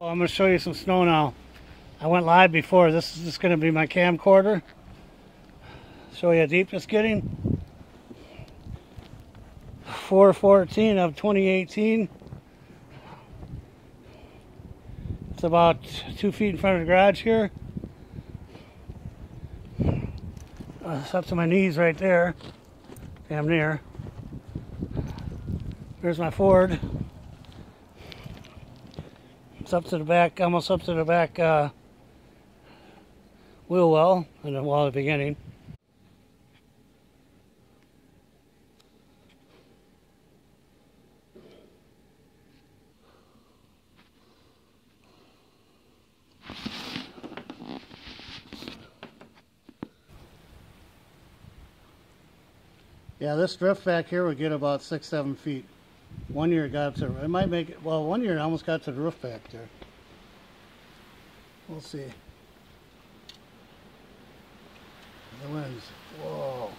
Well, I'm going to show you some snow now. I went live before. This is just going to be my camcorder. Show you how deep it's getting. 4/14 of 2018. It's about 2 feet in front of the garage here. It's up to my knees right there. Damn near. There's my Ford. It's up to the back, almost up to the back wheel well, and the wall at the beginning. Yeah, this drift back here would get about 6-7 feet. 1 year it got up to, it might make it, well, 1 year it almost got to the roof back there. We'll see. The winds, whoa.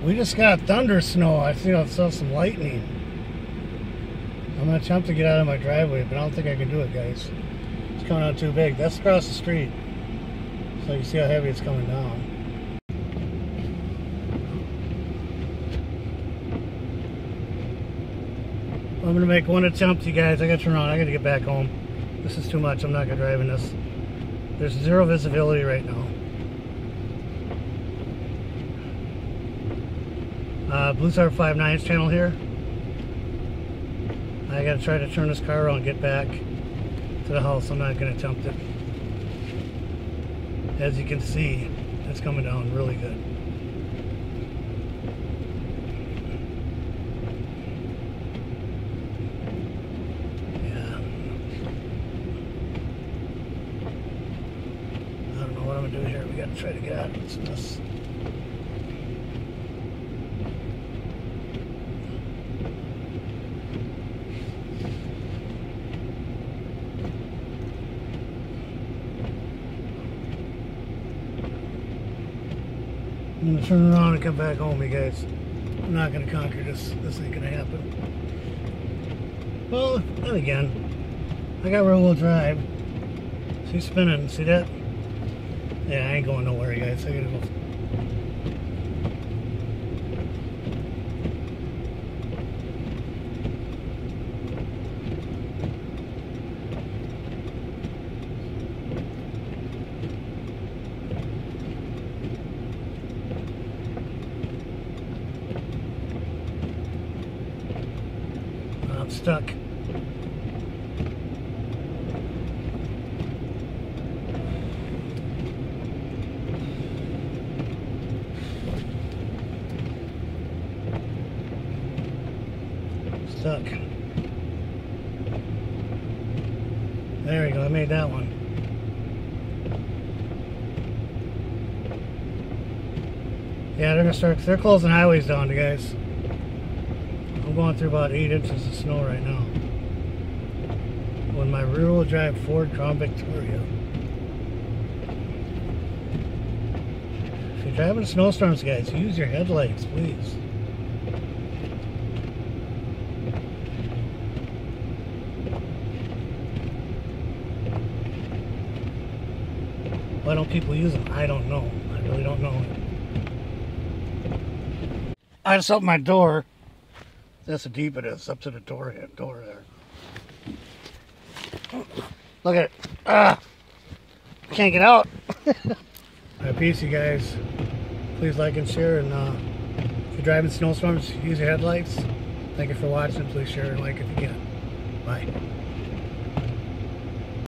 We just got thunder snow. I think I saw some lightning. I'm gonna attempt to get out of my driveway, but I don't think I can do it, guys. It's coming out too big. That's across the street. So you see how heavy it's coming down. I'm going to make one attempt, you guys. I got to turn around. I got to get back home. This is too much. I'm not going to drive in this. There's zero visibility right now. Bluestar 5.9's channel here. I got to try to turn this car around and get back to the house. I'm not going to attempt it. As you can see, it's coming down really good. Yeah. I don't know what I'm going to do here. We got to try to get out of this mess. I'm going to turn around and come back home, you guys. I'm not going to conquer this. This ain't going to happen. Well, then again, I got rear-wheel drive. She's spinning. See that? Yeah, I ain't going nowhere, you guys. I got to go. I'm stuck. Stuck. There we go, I made that one. Yeah, they're gonna start, they're closing highways down, you guys. I'm going through about 8 inches of snow right now. With my rear-wheel drive Ford Crown Victoria. If you're driving snowstorms, guys, use your headlights, please. Why don't people use them? I don't know. I really don't know. I just opened my door. That's how deep it is, up to the door there. Look at it. Ah! Can't get out. Alright, peace, you guys. Please like and share, and if you're driving snowstorms, use your headlights. Thank you for watching. Please share and like if you can. Bye.